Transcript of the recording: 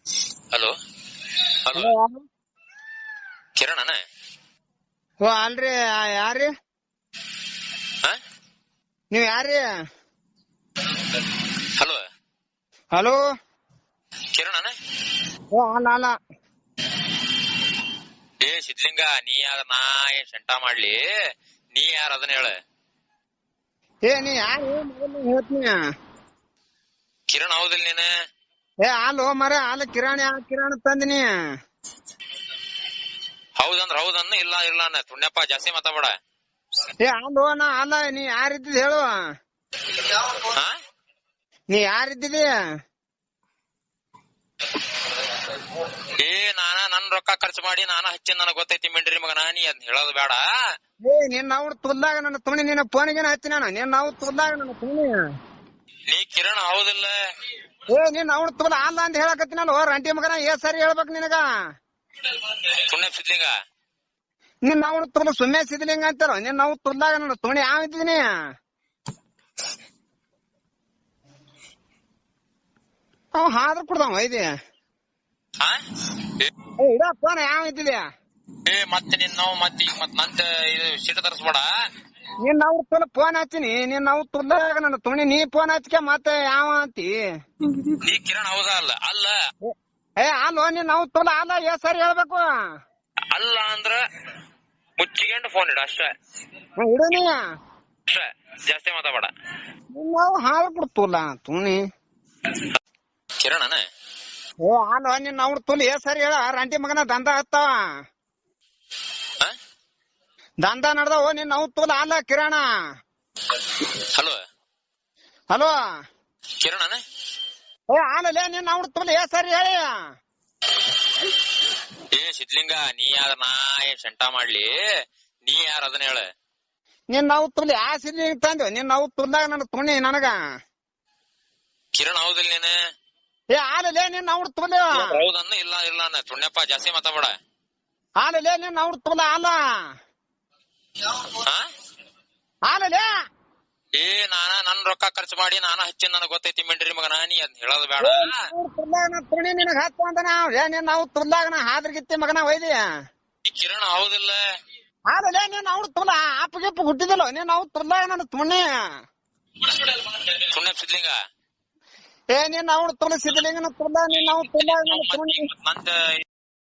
Hello hello Kiran ಅಣ್ಣ? ಓ ಅಲ್ರಿ, ಯಾರ್ರಿ ನೀವ್? ಯಾರ್ರಿ? ಹಲೋ ಹಲೋ ಕಿರಣ್ ಅಣ್ಣ? ಓ ಅಲ್ಲ ಏ ಸಿದ್ಲಿಂಗ, ನೀ ಯಾರ? ನಾ ಏನ್ ಶಂಟ ಮಾಡ್ಲಿ? ನೀ ಯಾರ ಅದನ್ನ ಹೇಳ. ಏ ನೀ ಯಾರು ಹೇಳ್ತೀನಿ. ಕಿರಣ್ ಹೌದಿಲ್ ನೀನ? ಏ ಹಾಲು ಮರ ಹಾಲು ಕಿರಾಣಿ ಕಿರಾಣಿ ತಂದಿನಿ. ಹೌದಂದ್ರ ಹೌದನ್ನ, ಇಲ್ಲ ಇಲ್ಲ ಅನ್ನ ತುಣ್ಯಪ್ಪ, ಜಾಸ್ತಿ ಮಾತಾಡ. ಏ ಹಾಲು ನಾ ಅಲ್ಲ. ನೀ ಯಾರಿದ್ದಿದ್ ಹೇಳು. ನೀ ಯಾರಿದ್ದಿದಿ? ಏ ನನ್ ರೊಕ್ಕ ಖರ್ಚು ಮಾಡಿ ನಾನ ಹಚ್ಚಿ ನನಗ್ ಗೊತ್ತೈತಿ ಮಿಂಡ್ರಿ ಮಗನ, ನೀ ಅದ್ ಹೇಳೋದು ಬೇಡ. ಏ ನಿನ್ನ ಅವ್ರು ತುಲ್ದಾಗ ನನ್ನ ತುಣಿ ನಿನ್ನ ಫೋನಿಗೆ ಹಚ್ಚಿ ನಾನು. ನಿನ್ನ ಅವ್ರು ತುಲ್ದಾಗ ನನ್ನ ತುಣಿ. ನೀ ಕಿರಣ್ ಹೌದಿಲ್ಲ? ಏ ನಿನ್ನ ಅವ್ರು ತುಲ್ಲ ಅಲ್ಲ ಅಂತ ಹೇಳಕತ್ತಿನಲ್ಲ. ರಂಟಿ ಮಗನ ಏ ಸರಿ ಹೇಳ್ಬೇಕು ನಿನಗ. ತುಣ್ಯ ಸಿದ್ಲಿಂಗ, ನಿನ್ನ ಅವ್ರು ತುಲ್ಲ ಸುಮ್ಮನೆ ಸಿದ್ಲಿಂಗ ಅಂತಾರ. ನಿನ್ನ ಅವ್ರು ತುಲ್ದಾಗ ನನ್ನ ತುಣಿ ಯಾವ ಇದ್ದೀನಿ? ಅವ್ ಹಾದ್ರ ಕುಡ್ದವ ಇದೆ. ಇಡ ಫೋನ್ ಯಾವ ಇದ್ದಿದೆ? ಏ ಮತ್ತೆ ನಿನ್ನವ್ ಮತ್ತೆ ಈಗ ಮತ್ ನಂತ ಇದು ಸೀಟ ತರಿಸ್ಬೇಡ. ನಿನ್ನ ಅವ್ರ ತುಲ್ಲ ಫೋನ್ ಹಚ್ಚಿನಿ. ನಿನ್ನ ಅವ್ರು ತುಲ್ದಾಗ ನನ್ನ ತುಣಿ ನೀ ಫೋನ್ ಹಚ್ಕ ಮತ್ತೆ ಯಾವ ಅಂತಿ? ನೀ ಕಿರಣ್ ಹೌದಾ ಅಲ್ಲ? ಅಲ್ಲ ಏ ಅಲ್ಲೋ ನಿನ್ನ ಅವ್ರು ತುಲ್ಲ ಅಲ್ಲ. ಏ ಸರಿ ಹೇಳ್ಬೇಕು. ಅಲ್ಲ ಅಂದ್ರ ಮುಚ್ಚಿಕೊಂಡು ಫೋನ್ ಇಡ ಅಷ್ಟೇ. ಇಡು ನೀ ಅಷ್ಟೇ, ಜಾಸ್ತಿ ಮಾತಾಡ. ನಾವು ಹಾಳು ಬಿಡ್ತಲ್ಲ ತುಣಿ. ಕಿರಣ್ ಅಣ್ಣ? ಏ ಅಲ್ಲೋ ನಿನ್ನ ಅವ್ರ ತುಲ್ ಏ ಸರಿ ಹೇಳ. ರಂಟಿ ಮಗನ ದಂಧ ಹತ್ತಾವ. ದಂಧ ನಡ್ದವ. ನಿನ್ನ ಅವ್ರ ತುಲ್ ಅಲ್ಲ ಕಿರಣ. ಹಲೋ ಹಲೋ ಕಿರಣ್ ಅಣ್ಣ? ಏ ಆಲೇ ನಿನ್ನ ಅವ್ರ ತುಲ್ ಏ ಸರಿ ಹೇಳಿ. ಏ ಸಿದ್ಲಿಂಗ, ನೀ ಯಾರ? ನಾ ಏನ್ ಶಂಟ ಮಾಡ್ಲಿ? ನೀ ಯಾರ ಅದನ್ನ ಹೇಳ. ನಿನ್ನ ಅವ್ರ ತುಲ್ ಯಾ ಸಿದ್ಲಿ ತಂದೆ? ನಿನ್ನ ಅವ್ರ ತುಲ್ದಾಗ ನನ್ನ ತುಣಿ ನನಗ. ಕಿರಣ್ ಹೌದಿಲ್ ನೀನ? ಏ ಆಲೇ ನಿನ್ನ ಅವ್ರ ತುಲ್. ಹೌದನ್ನ, ಇಲ್ಲ ಇಲ್ಲ ಅನ್ನ ತುಣ್ಯಪ್ಪ, ಜಾಸ್ತಿ ಮಾತಾಡ. ಆಲೇ ನಿನ್ನ ಅವ್ರ ತುಲ್ ಅಲ್ಲ. ಆಲೇ ಏ ನನ್ ರೊಕ್ಕ ಖರ್ಚು ಮಾಡಿ ನಾನ ಹಚ್ಚಿ ನನಗ್ ಗೊತ್ತೈತಿ ಮಿಂಡ್ರಿ ಮಗನ, ನೀ ಅದ್ ಹೇಳೋದು ಬೇಡ. ತುಣಿ ನಿನಗ ಹತ್ತು ಅಂತ ನಾವ್. ಏ ನಿನ್ನ ಅವ್ರ ತುಲ್ದಾಗ ನಾ ಹಾದ್ರಗಿತ್ತಿ ಮಗನ ಒಯ್ದಿ. ಈ ಕಿರಣ್ ಹೌದಿಲ್ಲ? ಆಲೇ ನಿನ್ನ ಅವ್ರ ತುಲ ಅಪ್ಪಗಿಪ್ಪ ಹುಟ್ಟಿದಿಲ್ಲ. ನಿನ್ನ ಅವ್ರ ತುಲ್ದಾಗ ನನ್ನ ತುಣಿ. ತುಣ್ಯ ಸಿದ್ಲಿಂಗ, ಏ ನಿನ್ನ ಅವ್ರ ತುಲ ಸಿದ್ಲಿಂಗನ ತುಲ್ಲ. ನಿನ್ನ ಅವ್ರ ತುಲ್ದಾಗ ನನ್ನ ತುಣಿ. ನಂತ